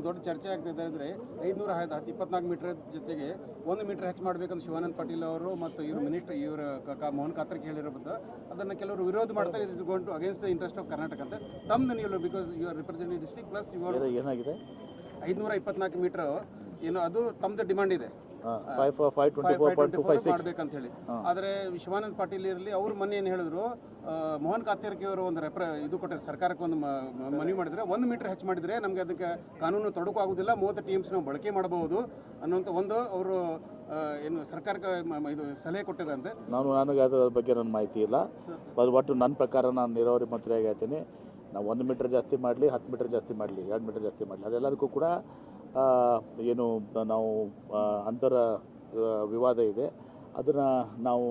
ದೊಡ್ಡ ಚರ್ಚೆ ಆಗ್ತಿದೆ ಅಂದರೆ 524 ಮೀಟರ್ ಜೊತೆಗೆ 1 ಮೀಟರ್ ಹೆಚ್ಚು ಮಾಡಬೇಕಂತ ಶಿವಾನಂದ ಪಾಟೀಲ್ ಅವರು ಮತ್ತು ಇವರು ಮಿನಿಸ್ಟರ್ ಮೋಹನ್ ಕಾತ್ರಕ್ಕೆ ಹೇಳಿರೋದು ಅದನ್ನು ಕೆಲವರು ವಿರೋಧ ಮಾಡ್ತಾರೆ. ಇದು gone to against the interest of Karnataka ಅಂತ ತಮ್ಮದು ನೀವು because you are representing district plus ಇವರು ಏನಾಗಿದೆ 524 ಮೀಟರ್ ಏನು ಅದು ತಮ್ಮದು ಡಿಮಾಂಡ್ ಇದೆ 524.256 ಮಾಡ್ಬೇಕಂತ ಹೇಳಿ. ಆದರೆ ಶಿವಾನಂದ ಪಾಟೀಲ್ ಇರಲಿ ಅವ್ರು ಮೊನ್ನೆ ಏನು ಹೇಳಿದ್ರು, ಮೋಹನ್ ಕಾತ್ಯಾರ್ಕಿ ಅವರು ಒಂದು ಇದು ಕೊಟ್ಟರೆ ಸರ್ಕಾರಕ್ಕೆ ಒಂದು ಮನವಿ ಮಾಡಿದರೆ 1 ಮೀಟರ್ ಹೆಚ್ಚು ಮಾಡಿದರೆ ನಮಗೆ ಅದಕ್ಕೆ ಕಾನೂನು ತೊಡಕು ಆಗೋದಿಲ್ಲ, 30 TMC ನಾವು ಬಳಕೆ ಮಾಡಬಹುದು ಅನ್ನೋಂಥ ಒಂದು ಅವರು ಏನು ಸರ್ಕಾರಕ್ಕೆ ಇದು ಸಲಹೆ ಕೊಟ್ಟಿರಂತೆ. ನನಗೆ ಅದರ ಬಗ್ಗೆ ನನ್ನ ಮಾಹಿತಿ ಇಲ್ಲ. ಒಟ್ಟು ನನ್ನ ಪ್ರಕಾರ ನಾನು ನೀರಾವರಿ ಮಂತ್ರಿ ಆಗಿರ್ತೀನಿ. ನಾವು 1 ಮೀಟರ್ ಜಾಸ್ತಿ ಮಾಡಲಿ, 10 ಮೀಟರ್ ಜಾಸ್ತಿ ಮಾಡಲಿ, 2 ಮೀಟರ್ ಜಾಸ್ತಿ ಮಾಡಲಿ, ಅದೆಲ್ಲದಕ್ಕೂ ಕೂಡ ಏನು ನಾವು ಅಂತರ ವಿವಾದ ಇದೆ. ಅದನ್ನು ನಾವು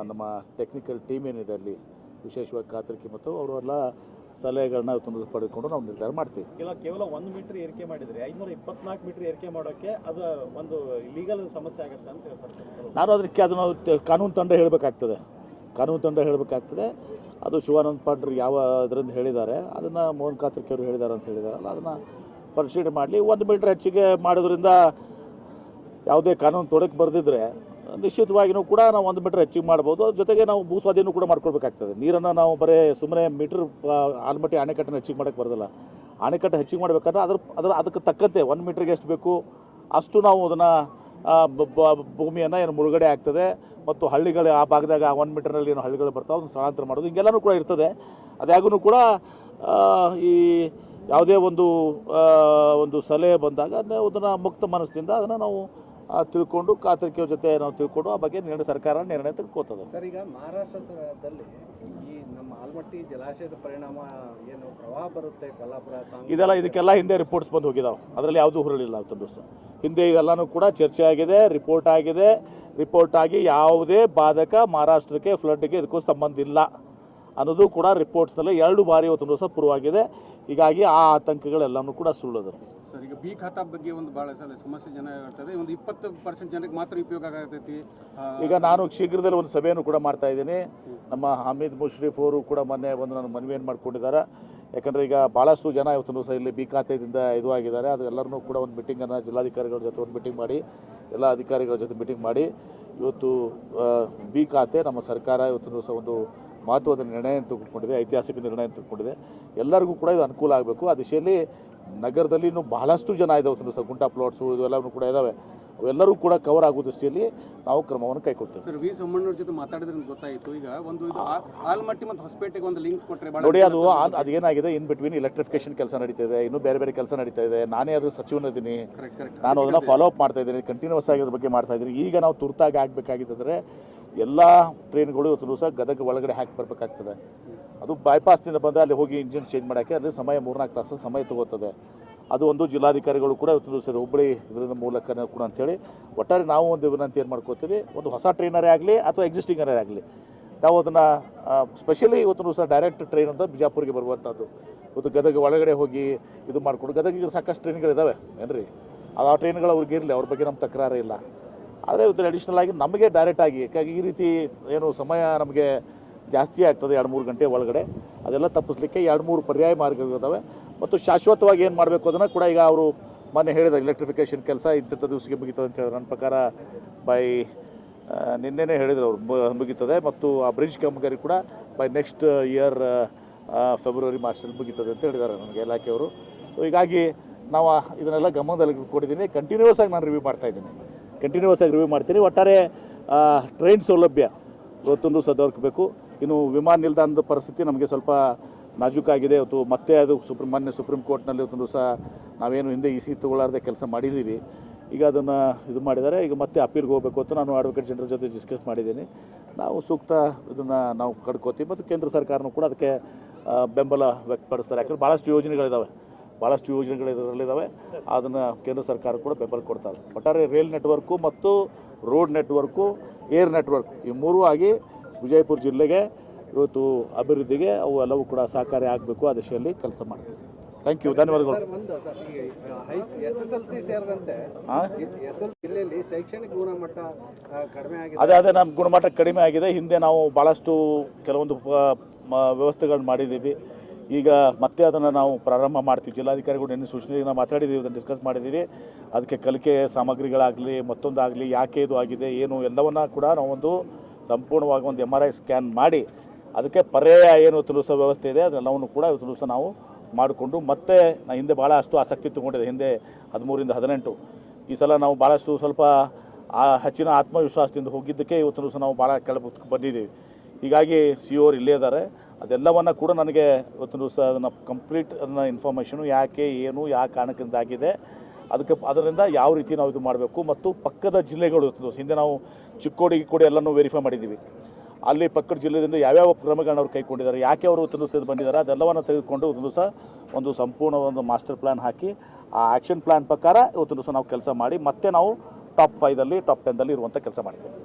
ನಮ್ಮ ಟೆಕ್ನಿಕಲ್ ಟೀಮ್ ಏನಿದೆ ಅಲ್ಲಿ ವಿಶೇಷವಾಗಿ ಕಾತರ್ಕಿ ಮತ್ತು ಅವರೆಲ್ಲ ಸಲಹೆಗಳನ್ನ ಪಡೆದುಕೊಂಡು ನಾವು ನಿರ್ಧಾರ ಮಾಡ್ತೀವಿ. ಕೇವಲ 1 ಮೀಟರ್ ಏರಿಕೆ ಮಾಡಿದರೆ 524 ಮೀಟರ್ ಏರಿಕೆ ಮಾಡೋಕ್ಕೆ ಅದು ಒಂದು ಲೀಗಲ್ ಸಮಸ್ಯೆ ಆಗುತ್ತೆ ಅಂತ ಹೇಳ್ತಾರೆ. ನಾನು ಅದನ್ನು ಕಾನೂನು ತಂಡ ಹೇಳಬೇಕಾಗ್ತದೆ. ಅದು ಶಿವಾನಂದ ಪಾಟೀಲ್ ಯಾವ ಅದರಿಂದ ಹೇಳಿದ್ದಾರೆ, ಅದನ್ನು ಮೋಹನ್ ಕಾತ್ರಕ್ಕೆ ಅವರು ಹೇಳಿದ್ದಾರೆ ಅಂತ ಹೇಳಿದಾರಲ್ಲ, ಅದನ್ನು ಪರಿಶೀಲನೆ ಮಾಡಲಿ. 1 ಮೀಟರ್ ಹೆಚ್ಚಿಗೆ ಮಾಡೋದ್ರಿಂದ ಯಾವುದೇ ಕಾನೂನು ತೊಡಕ್ಕೆ ಬರೆದಿದ್ರೆ ನಿಶ್ಚಿತವಾಗಿಯೂ ಕೂಡ ನಾವು 1 ಮೀಟರ್ ಹೆಚ್ಚಿಗೆ ಮಾಡ್ಬೋದು. ಅದ್ರ ಜೊತೆಗೆ ನಾವು ಭೂ ಸ್ವಾಧೀನ ಕೂಡ ಮಾಡ್ಕೊಳ್ಬೇಕಾಗ್ತದೆ. ನೀರನ್ನು ನಾವು ಬರೀ ಸುಮ್ಮನೆ ಮೀಟ್ರ್ ಆಲ್ಮಟ್ಟಿ ಅಣೆಕಟ್ಟನ್ನು ಹೆಚ್ಚಿಗೆ ಮಾಡೋಕ್ಕೆ ಬರೋದಿಲ್ಲ. ಅಣೆಕಟ್ಟು ಹೆಚ್ಚಿಗೆ ಮಾಡಬೇಕಾದ್ರೆ ಅದಕ್ಕೆ ತಕ್ಕಂತೆ 1 ಮೀಟ್ರಿಗೆ ಎಷ್ಟು ಬೇಕು ಅಷ್ಟು ನಾವು ಅದನ್ನು ಭೂಮಿಯನ್ನು ಏನು ಮುಳುಗಡೆ ಆಗ್ತದೆ ಮತ್ತು ಹಳ್ಳಿಗಳು ಆ ಭಾಗದಾಗ 1 ಮೀಟರ್ನಲ್ಲಿ ಏನು ಹಳ್ಳಿಗಳು ಬರ್ತಾವೆ ಅದನ್ನು ಸ್ಥಳಾಂತರ ಮಾಡೋದು ಹಿಂಗೆಲ್ಲನೂ ಕೂಡ ಇರ್ತದೆ. ಅದಾಗೂ ಕೂಡ ಈ ಯಾವುದೇ ಒಂದು ಸಲಹೆ ಬಂದಾಗ ಅದನ್ನು ಮುಕ್ತ ಮನಸ್ಸಿನಿಂದ ಅದನ್ನು ನಾವು ತಿಳ್ಕೊಂಡು ಕಾತರಿಕೆಯ ಜೊತೆ ನಾವು ತಿಳ್ಕೊಂಡು ಆ ಬಗ್ಗೆ ಸರ್ಕಾರ ನಿರ್ಣಯ ತೆಗೆದುಕೊಳ್ತದೆ. ಸರ್, ಈಗ ಮಹಾರಾಷ್ಟ್ರದಲ್ಲಿ ಈ ನಮ್ಮ ಆಲ್ಮಟ್ಟಿ ಜಲಾಶಯದ ಪರಿಣಾಮ ಏನು ಪ್ರವಾಹ ಬರುತ್ತೆ ಕೊಲ್ಲಾಪುರ ಇದಕ್ಕೆಲ್ಲ ಹಿಂದೆ ರಿಪೋರ್ಟ್ಸ್ ಬಂದು ಹೋಗಿದಾವೆ. ಅದರಲ್ಲಿ ಯಾವುದೂ ಹುರುಳಿಲ್ಲ. ಅವತ್ತೊಂದು ದಿವಸ ಹಿಂದೆ ಇದೆಲ್ಲನೂ ಕೂಡ ಚರ್ಚೆ ಆಗಿದೆ, ರಿಪೋರ್ಟ್ ಆಗಿ ಯಾವುದೇ ಬಾಧಕ ಮಹಾರಾಷ್ಟ್ರಕ್ಕೆ ಫ್ಲಡ್ಗೆ ಇದಕ್ಕೂ ಸಂಬಂಧ ಇಲ್ಲ ಅನ್ನೋದು ಕೂಡ ರಿಪೋರ್ಟ್ಸ್ನಲ್ಲಿ 2 ಬಾರಿ ಇವತ್ತೊಂದು ದಿವಸ ಪ್ರೂವ್ ಆಗಿದೆ. ಹೀಗಾಗಿ ಆ ಆತಂಕಗಳೆಲ್ಲನೂ ಕೂಡ ಸುಳ್ಳೋದು. ಸರ್, ಈಗ ಬಿ ಖಾತಾ ಬಗ್ಗೆ ಒಂದು ಭಾಳ ಸಮಸ್ಯೆ ಜನ ಹೇಳ್ತಾರೆ, ಒಂದು 20% ಜನಕ್ಕೆ ಮಾತ್ರ ಉಪಯೋಗ ಆಗತೈತಿ. ಈಗ ನಾನು ಶೀಘ್ರದಲ್ಲಿ ಒಂದು ಸಭೆಯನ್ನು ಕೂಡ ಮಾಡ್ತಾ ಇದ್ದೀನಿ. ನಮ್ಮ ಹಮೀದ್ ಮುಷ್ರಿಫ್ ಅವರು ಕೂಡ ಮೊನ್ನೆ ಒಂದು ನನ್ನ ಮನವಿಯನ್ನು ಮಾಡ್ಕೊಂಡಿದ್ದಾರೆ. ಯಾಕಂದರೆ ಈಗ ಭಾಳಷ್ಟು ಜನ ಇವತ್ತು ದಿವಸ ಇಲ್ಲಿ ಬಿ ಖಾತೆಯಿಂದ ಇದು ಆಗಿದ್ದಾರೆ. ಅದು ಎಲ್ಲರನ್ನೂ ಕೂಡ ಒಂದು ಮೀಟಿಂಗನ್ನು ಜಿಲ್ಲಾಧಿಕಾರಿಗಳ ಜೊತೆ ಒಂದು ಮೀಟಿಂಗ್ ಮಾಡಿ, ಎಲ್ಲ ಅಧಿಕಾರಿಗಳ ಜೊತೆ ಮೀಟಿಂಗ್ ಮಾಡಿ ಇವತ್ತು ಬಿ ಖಾತೆ ನಮ್ಮ ಸರ್ಕಾರ ಇವತ್ತು ದಿವಸ ಒಂದು ಮಹತ್ವದ ನಿರ್ಣಯ ತೆಗೆದುಕೊಂಡಿದೆ, ಐತಿಹಾಸಿಕ ನಿರ್ಣಯ ತೆಗೆದುಕೊಂಡಿದೆ. ಎಲ್ಲರಿಗೂ ಕೂಡ ಇದು ಅನುಕೂಲ ಆಗಬೇಕು. ಆ ದಿಶೆಯಲ್ಲಿ ನಗರದಲ್ಲಿ ಇನ್ನೂ ಬಹಳಷ್ಟು ಜನ ಇದ್ದಾವೆ. ಒಂದು ಗುಂಟಾ ಪ್ಲಾಟ್ಸು ಇದೆಲ್ಲವೂ ಕೂಡ ಇದ್ದಾವೆ. ಅವೆಲ್ಲರೂ ಕೂಡ ಕವರ್ ಆಗೋ ದೃಷ್ಟಿಯಲ್ಲಿ ನಾವು ಕ್ರಮವನ್ನು ಕೈಗೊಳ್ತೇವೆ. ಸರ್, ವಿ ಸೋಮಣ್ಣವ್ರ ಜೊತೆ ಮಾತಾಡಿದ್ರೆ ಗೊತ್ತಾಯಿತು. ಈಗ ಒಂದು ಇದು ಆಲ್ಮಟ್ಟಿ ಮತ್ತು ಹೊಸಪೇಟೆಗೆ ಒಂದು ಲಿಂಕ್ ಕೊಟ್ಟರೆ ನೋಡಿ, ಅದೇನಾಗಿದೆ, ಇನ್ ಬಿಟ್ವೀನ್ ಎಲೆಕ್ಟ್ರಿಫಿಕೇಶನ್ ಕೆಲಸ ನಡೀತಾ ಇದೆ, ಇನ್ನೂ ಬೇರೆ ಕೆಲಸ ನಡೀತಾ ಇದೆ. ನಾನೇ ಅದು ಸಚಿವನಿದ್ದೀನಿ, ನಾನು ಅದನ್ನು ಫಾಲೋ ಅಪ್ ಮಾಡ್ತಾ ಇದ್ದೀನಿ, ಕಂಟಿನ್ಯೂಸ್ ಆಗಿ ಅದ್ರ ಬಗ್ಗೆ ಮಾಡ್ತಾ ಇದ್ದೀನಿ. ಈಗ ನಾವು ತುರ್ತಾಗಿ ಆಗಬೇಕಾಗಿದ್ದರೆ ಎಲ್ಲ ಟ್ರೈನ್ಗಳು ಇವತ್ತು ದಿವಸ ಗದಗ ಒಳಗಡೆ ಹಾಕಿ ಬರಬೇಕಾಗ್ತದೆ. ಅದು ಬೈಪಾಸ್ನಿಂದ ಬಂದರೆ ಅಲ್ಲಿ ಹೋಗಿ ಇಂಜಿನ್ ಚೇಂಜ್ ಮಾಡೋಕ್ಕೆ ಅಲ್ಲಿ ಸಮಯ 3-4 ತಾಸು ಸಮಯ ತಗೋತದೆ. ಅದು ಒಂದು ಜಿಲ್ಲಾಧಿಕಾರಿಗಳು ಕೂಡ ಇವತ್ತು ದಿವಸ ಹುಬ್ಬಳ್ಳಿ ಇದರಿಂದ ಮೂಲಕ ಕೂಡ ಅಂಥೇಳಿ ಒಟ್ಟಾರೆ ನಾವು ಒಂದು ವಿನಂತಿ ಏನು ಮಾಡ್ಕೋತೀವಿ, ಒಂದು ಹೊಸ ಟ್ರೈನರೇ ಆಗಲಿ ಅಥವಾ ಎಕ್ಸಿಸ್ಟಿಂಗರೇ ಆಗಲಿ ನಾವು ಅದನ್ನು ಸ್ಪೆಷಲಿ ಇವತ್ತು ದಿವಸ ಡೈರೆಕ್ಟ್ ಟ್ರೈನ್ ಅಂತ ಬಿಜಾಪುರಿಗೆ ಬರುವಂಥದ್ದು. ಇವತ್ತು ಗದಗ ಒಳಗಡೆ ಹೋಗಿ ಇದು ಮಾಡಿಕೊಂಡು ಗದಗಿಗೆ ಸಾಕಷ್ಟು ಟ್ರೈನ್ಗಳಿದ್ದಾವೆ ಏನ್ರಿ, ಆ ಟ್ರೈನ್ಗಳು ಅವ್ರಿಗೆ ಇರಲಿ, ಅವ್ರ ಬಗ್ಗೆ ನಮ್ಮ ತಕರಾರೇ ಇಲ್ಲ. ಆದರೆ ಇವತ್ತು ಅಡಿಷ್ನಲ್ ಆಗಿ ನಮಗೆ ಡೈರೆಕ್ಟಾಗಿ ಯಾಕಾಗಿ ಈ ರೀತಿ ಏನು ಸಮಯ ನಮಗೆ ಜಾಸ್ತಿ ಆಗ್ತದೆ 2-3 ಗಂಟೆ ಒಳಗಡೆ, ಅದೆಲ್ಲ ತಪ್ಪಿಸ್ಲಿಕ್ಕೆ 2-3 ಪರ್ಯಾಯ ಮಾರ್ಗಗಳಿದ್ದಾವೆ. ಮತ್ತು ಶಾಶ್ವತವಾಗಿ ಏನು ಮಾಡಬೇಕು ಅದನ್ನು ಕೂಡ ಈಗ ಅವರು ಮೊನ್ನೆ ಹೇಳಿದ ಎಲೆಕ್ಟ್ರಿಫಿಕೇಷನ್ ಕೆಲಸ ಇಂಥ ದಿವಸಕ್ಕೆ ಮುಗಿತದೆ ಅಂತ ಹೇಳಿದ್ರು. ನನ್ನ ಪ್ರಕಾರ ನಿನ್ನೆನೇ ಹೇಳಿದ್ರು ಅವರು ಮುಗಿತದೆ. ಮತ್ತು ಆ ಬ್ರಿಡ್ಜ್ ಕಾಮಗಾರಿ ಕೂಡ ಬೈ ನೆಕ್ಸ್ಟ್ ಇಯರ್ ಫೆಬ್ರವರಿ ಮಾರ್ಚಲ್ಲಿ ಮುಗಿತದೆ ಅಂತ ಹೇಳಿದ್ದಾರೆ ನನಗೆ ಇಲಾಖೆಯವರು. ಸೊ ಹೀಗಾಗಿ ನಾವು ಇದನ್ನೆಲ್ಲ ಗಮನದಲ್ಲಿ ಕೊಟ್ಟಿದ್ದೀನಿ. ಕಂಟಿನ್ಯೂಸ್ ಆಗಿ ನಾನು ರಿವ್ಯೂ ಮಾಡ್ತೀನಿ. ಒಟ್ಟಾರೆ ಟ್ರೈನ್ ಸೌಲಭ್ಯ ಇವತ್ತೊಂದು ದೊರಕಬೇಕು. ಇನ್ನು ವಿಮಾನ ನಿಲ್ದಾಣದ ಪರಿಸ್ಥಿತಿ ನಮಗೆ ಸ್ವಲ್ಪ ನಾಜೂಕಾಗಿದೆ. ಇವತ್ತು ಮತ್ತೆ ಅದು ಸುಪ್ರೀಂ ಕೋರ್ಟ್ನಲ್ಲಿ ಇವತ್ತೊಂದು ದಿವಸ ನಾವೇನು ಹಿಂದೆ ಇಸಿ ತಗೊಳ್ಳಾರ್ದೆ ಕೆಲಸ ಮಾಡಿದ್ದೀವಿ, ಈಗ ಅದನ್ನು ಇದು ಮಾಡಿದ್ದಾರೆ. ಈಗ ಮತ್ತೆ ಅಪೀಲ್ಗೆ ಹೋಗಬೇಕು ಅಂತ ನಾನು ಅಡ್ವೊಕೇಟ್ ಜನರಲ್ ಜೊತೆ ಡಿಸ್ಕಸ್ ಮಾಡಿದ್ದೀನಿ. ನಾವು ಸೂಕ್ತ ಇದನ್ನು ನಾವು ಕಡ್ಕೋತೀವಿ ಮತ್ತು ಕೇಂದ್ರ ಸರ್ಕಾರನೂ ಕೂಡ ಅದಕ್ಕೆ ಬೆಂಬಲ ವ್ಯಕ್ತಪಡಿಸ್ತಾರೆ. ಯಾಕಂದರೆ ಭಾಳಷ್ಟು ಯೋಜನೆಗಳಿದ್ದಾವೆ ಇದರಲ್ಲಿದ್ದಾವೆ. ಅದನ್ನು ಕೇಂದ್ರ ಸರ್ಕಾರ ಕೂಡ ಬೆಂಬಲ ಕೊಡ್ತಾರೆ. ಒಟ್ಟಾರೆ ರೈಲ್ ನೆಟ್ವರ್ಕು ಮತ್ತು ರೋಡ್ ನೆಟ್ವರ್ಕು, ಏರ್ ನೆಟ್ವರ್ಕ್ ಈ 3 ಆಗಿ ವಿಜಯಪುರ ಜಿಲ್ಲೆಗೆ ಇವತ್ತು ಅಭಿವೃದ್ಧಿಗೆ ಅವು ಎಲ್ಲವೂ ಕೂಡ ಸಹಕಾರಿ ಆಗಬೇಕು. ಆ ದಿಶೆಯಲ್ಲಿ ಕೆಲಸ ಮಾಡ್ತೀವಿ. ಥ್ಯಾಂಕ್ ಯು, ಧನ್ಯವಾದಗಳು. ಅದೇ ನಮ್ಮ ಗುಣಮಟ್ಟ ಕಡಿಮೆ ಆಗಿದೆ. ಹಿಂದೆ ನಾವು ಭಾಳಷ್ಟು ಕೆಲವೊಂದು ವ್ಯವಸ್ಥೆಗಳು ಮಾಡಿದ್ದೀವಿ. ಈಗ ಮತ್ತೆ ಅದನ್ನು ನಾವು ಪ್ರಾರಂಭ ಮಾಡ್ತೀವಿ. ಜಿಲ್ಲಾಧಿಕಾರಿಗಳು ನಿನ್ನೆ ಸೂಚನೆಯನ್ನು ಮಾತಾಡಿದ್ದೀವಿ, ಅದನ್ನು ಡಿಸ್ಕಸ್ ಮಾಡಿದ್ದೀವಿ. ಅದಕ್ಕೆ ಕಲಿಕೆ ಸಾಮಗ್ರಿಗಳಾಗಲಿ ಮತ್ತೊಂದಾಗಲಿ ಯಾಕೆ ಇದು ಆಗಿದೆ ಏನು ಎಲ್ಲವನ್ನ ಕೂಡ ನಾವೊಂದು ಸಂಪೂರ್ಣವಾಗಿ ಒಂದು MRI ಸ್ಕ್ಯಾನ್ ಮಾಡಿ ಅದಕ್ಕೆ ಪರ್ಯಾಯ ಏನು ಇವತ್ತು ಸಹ ವ್ಯವಸ್ಥೆ ಇದೆ ಅದೆಲ್ಲವನ್ನು ಕೂಡ ಇವತ್ತು ಸಹ ನಾವು ಮಾಡಿಕೊಂಡು ಮತ್ತೆ ಹಿಂದೆ ಭಾಳಷ್ಟು ಆಸಕ್ತಿ ತೊಗೊಂಡಿದೆ. ಹಿಂದೆ 13ರಿಂದ 18 ಈ ಸಲ ನಾವು ಭಾಳಷ್ಟು ಸ್ವಲ್ಪ ಹೆಚ್ಚಿನ ಆತ್ಮವಿಶ್ವಾಸದಿಂದ ಹೋಗಿದ್ದಕ್ಕೆ ಇವತ್ತು ಸಹ ನಾವು ಭಾಳ ಕೆಳಗೆ ಬಂದಿದ್ದೀವಿ. ಹೀಗಾಗಿ CO ಇಲ್ಲೇ ಇದ್ದಾರೆ. ಅದೆಲ್ಲವನ್ನು ಕೂಡ ನನಗೆ ಇವತ್ತು ಸಹ ಅದನ್ನು ಕಂಪ್ಲೀಟ್ ಅದನ್ನು ಇನ್ಫಾರ್ಮೇಷನು ಯಾಕೆ ಏನು ಯಾವ ಕಾರಣಕ್ಕಿಂದಾಗಿದೆ ಅದರಿಂದ ಯಾವ ರೀತಿ ನಾವು ಇದು ಮಾಡಬೇಕು ಮತ್ತು ಪಕ್ಕದ ಜಿಲ್ಲೆಗಳು ಇವತ್ತು ಹಿಂದೆ ನಾವು ಚಿಕ್ಕೋಡಿ ಎಲ್ಲನೂ ವೆರಿಫೈ ಮಾಡಿದ್ದೀವಿ. ಅಲ್ಲಿ ಪಕ್ಕದ ಜಿಲ್ಲೆಯಿಂದ ಯಾವ್ಯಾವ ಕ್ರಮಗಳನ್ನ ಅವ್ರು ಕೈಗೊಂಡಿದ್ದಾರೆ, ಯಾಕೆ ಅವರು ಇವತ್ತು ಸಹ ಬಂದಿದ್ದಾರೆ, ಅದೆಲ್ಲವನ್ನು ತೆಗೆದುಕೊಂಡು ಇವತ್ತು ಸಹ ಒಂದು ಸಂಪೂರ್ಣ ಒಂದು ಮಾಸ್ಟರ್ ಪ್ಲ್ಯಾನ್ ಹಾಕಿ ಆ ಆ್ಯಕ್ಷನ್ ಪ್ಲ್ಯಾನ್ ಪ್ರಕಾರ ಇವತ್ತು ಸಹ ನಾವು ಕೆಲಸ ಮಾಡಿ ಮತ್ತೆ ನಾವು ಟಾಪ್ 5ದಲ್ಲಿ ಟಾಪ್ 10ದಲ್ಲಿ ಇರುವಂಥ ಕೆಲಸ ಮಾಡ್ತೇವೆ.